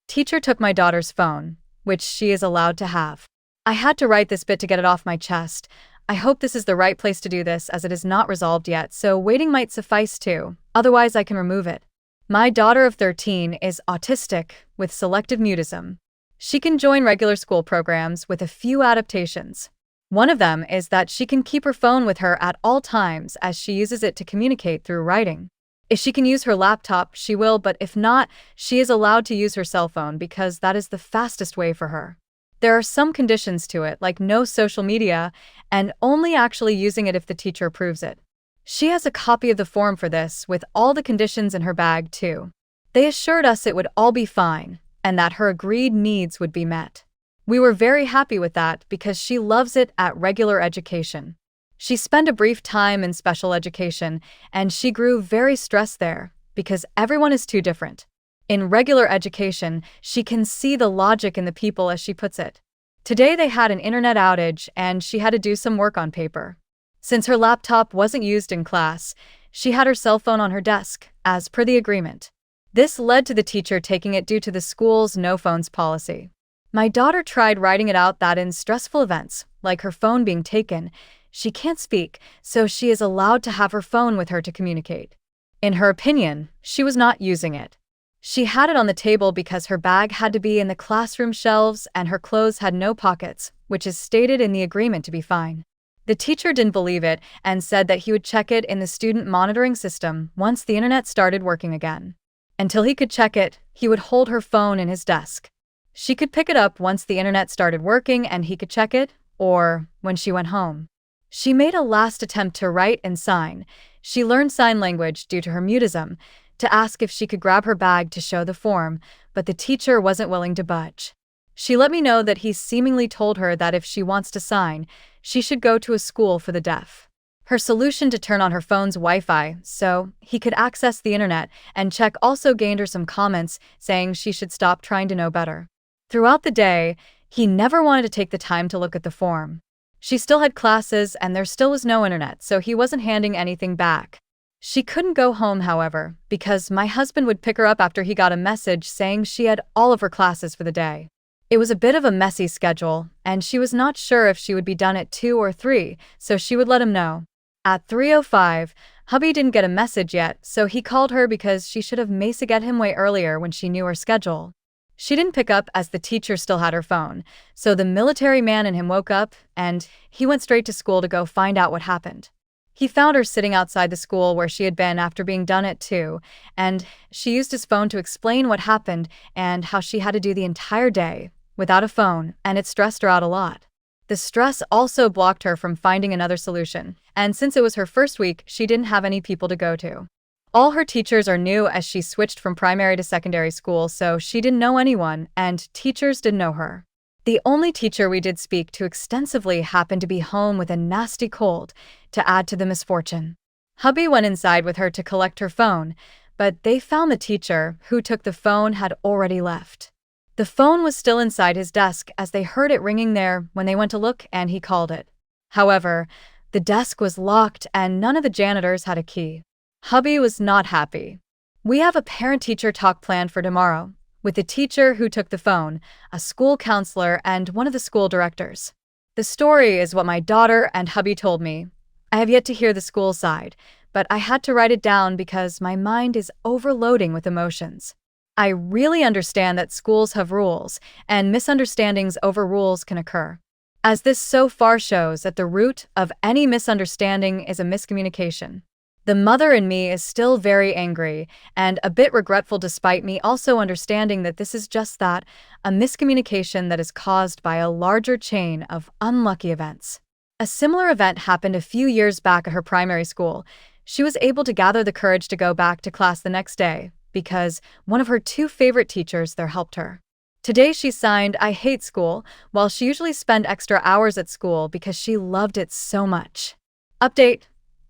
Teacher took my daughter's phone, which she is allowed to have. I had to write this bit to get it off my chest. I hope this is the right place to do this as it is not resolved yet, so waiting might suffice too. Otherwise I can remove it. My daughter of 13 is autistic with selective mutism. She can join regular school programs with a few adaptations. One of them is that she can keep her phone with her at all times as she uses it to communicate through writing. If she can use her laptop, she will, but if not, she is allowed to use her cell phone because that is the fastest way for her. There are some conditions to it, like no social media and only actually using it if the teacher approves it. She has a copy of the form for this with all the conditions in her bag too. They assured us it would all be fine and that her agreed needs would be met. We were very happy with that because she loves it at regular education. She spent a brief time in special education and she grew very stressed there because everyone is too different. In regular education, she can see the logic in the people, as she puts it. Today they had an internet outage and she had to do some work on paper. Since her laptop wasn't used in class, she had her cell phone on her desk, as per the agreement. This led to the teacher taking it due to the school's no phones policy. My daughter tried writing it out that in stressful events, like her phone being taken, she can't speak, so she is allowed to have her phone with her to communicate. In her opinion, she was not using it. She had it on the table because her bag had to be in the classroom shelves and her clothes had no pockets, which is stated in the agreement to be fine. The teacher didn't believe it and said that he would check it in the student monitoring system once the internet started working again. Until he could check it, he would hold her phone in his desk. She could pick it up once the internet started working and he could check it, or when she went home. She made a last attempt to write and sign. She learned sign language due to her mutism, to ask if she could grab her bag to show the form, but the teacher wasn't willing to budge. She let me know that he seemingly told her that if she wants to sign, she should go to a school for the deaf. Her solution to turn on her phone's Wi-Fi so he could access the internet and check also gained her some comments saying she should stop trying to know better. Throughout the day, he never wanted to take the time to look at the form. She still had classes and there still was no internet, so he wasn't handing anything back. She couldn't go home, however, because my husband would pick her up after he got a message saying she had all of her classes for the day. It was a bit of a messy schedule, and she was not sure if she would be done at 2 or 3, so she would let him know. At 3:05, hubby didn't get a message yet, so he called her because she should have messaged him way earlier when she knew her schedule. She didn't pick up as the teacher still had her phone, so the military man in him woke up, and he went straight to school to go find out what happened. He found her sitting outside the school where she had been after being done at 2, and she used his phone to explain what happened and how she had to do the entire day without a phone, and it stressed her out a lot. The stress also blocked her from finding another solution, and since it was her first week, she didn't have any people to go to. All her teachers are new as she switched from primary to secondary school, so she didn't know anyone, and teachers didn't know her. The only teacher we did speak to extensively happened to be home with a nasty cold, to add to the misfortune. Hubby went inside with her to collect her phone, but they found the teacher, who took the phone, had already left. The phone was still inside his desk as they heard it ringing there when they went to look and he called it. However, the desk was locked and none of the janitors had a key. Hubby was not happy. We have a parent-teacher talk planned for tomorrow, with the teacher who took the phone, a school counselor, and one of the school directors. The story is what my daughter and hubby told me. I have yet to hear the school side, but I had to write it down because my mind is overloading with emotions. I really understand that schools have rules, and misunderstandings over rules can occur. As this so far shows that the root of any misunderstanding is a miscommunication. The mother in me is still very angry and a bit regretful despite me also understanding that this is just that, a miscommunication that is caused by a larger chain of unlucky events. A similar event happened a few years back at her primary school. She was able to gather the courage to go back to class the next day because one of her 2 favorite teachers there helped her. Today she signed "I hate school," while she usually spent extra hours at school because she loved it so much. Update.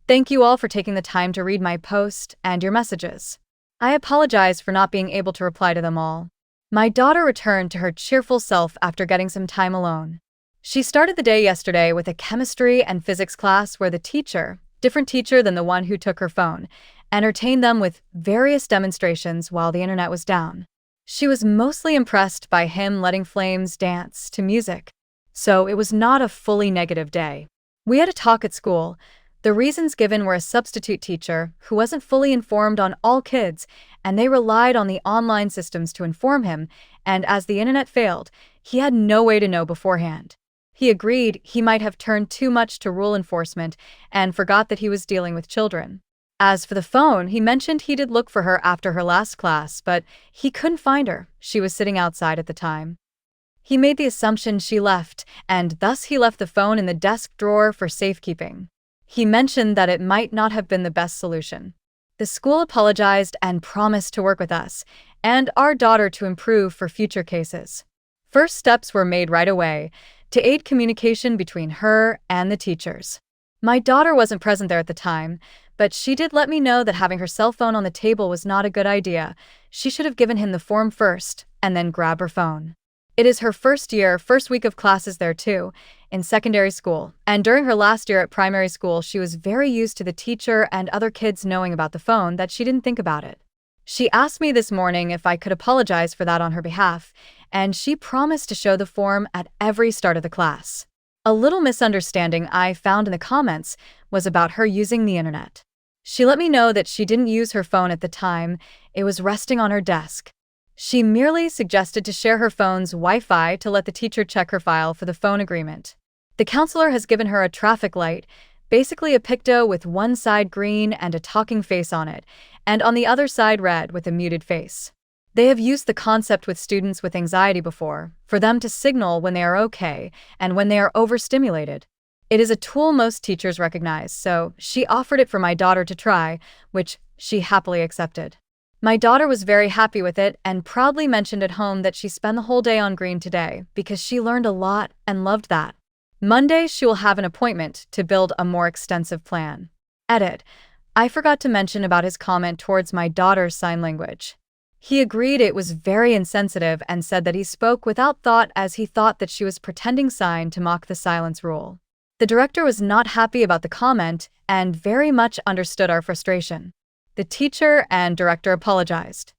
Thank you all for taking the time to read my post and your messages. I apologize for not being able to reply to them all. My daughter returned to her cheerful self after getting some time alone. She started the day yesterday with a chemistry and physics class where the teacher, different teacher than the one who took her phone, entertained them with various demonstrations while the internet was down. She was mostly impressed by him letting flames dance to music. So it was not a fully negative day. We had a talk at school. The reasons given were a substitute teacher who wasn't fully informed on all kids, and they relied on the online systems to inform him, and as the internet failed, he had no way to know beforehand. He agreed he might have turned too much to rule enforcement and forgot that he was dealing with children. As for the phone, he mentioned he did look for her after her last class, but he couldn't find her. She was sitting outside at the time. He made the assumption she left, and thus he left the phone in the desk drawer for safekeeping. He mentioned that it might not have been the best solution. The school apologized and promised to work with us and our daughter to improve for future cases. First steps were made right away to aid communication between her and the teachers. My daughter wasn't present there at the time, but she did let me know that having her cell phone on the table was not a good idea. She should have given him the form first and then grab her phone. It is her first week of classes there too, in secondary school, and during her last year at primary school, she was very used to the teacher and other kids knowing about the phone that she didn't think about it. She asked me this morning if I could apologize for that on her behalf, and she promised to show the form at every start of the class. A little misunderstanding I found in the comments was about her using the internet. She let me know that she didn't use her phone at the time, it was resting on her desk. She merely suggested to share her phone's Wi-Fi to let the teacher check her file for the phone agreement. The counselor has given her a traffic light, basically a picto with one side green and a talking face on it, and on the other side red with a muted face. They have used the concept with students with anxiety before, for them to signal when they are okay and when they are overstimulated. It is a tool most teachers recognize, so she offered it for my daughter to try, which she happily accepted. My daughter was very happy with it and proudly mentioned at home that she spent the whole day on green today because she learned a lot and loved that. Monday, she will have an appointment to build a more extensive plan. Edit. I forgot to mention about his comment towards my daughter's sign language. He agreed it was very insensitive and said that he spoke without thought as he thought that she was pretending sign to mock the silence rule. The director was not happy about the comment and very much understood our frustration. The teacher and director apologized.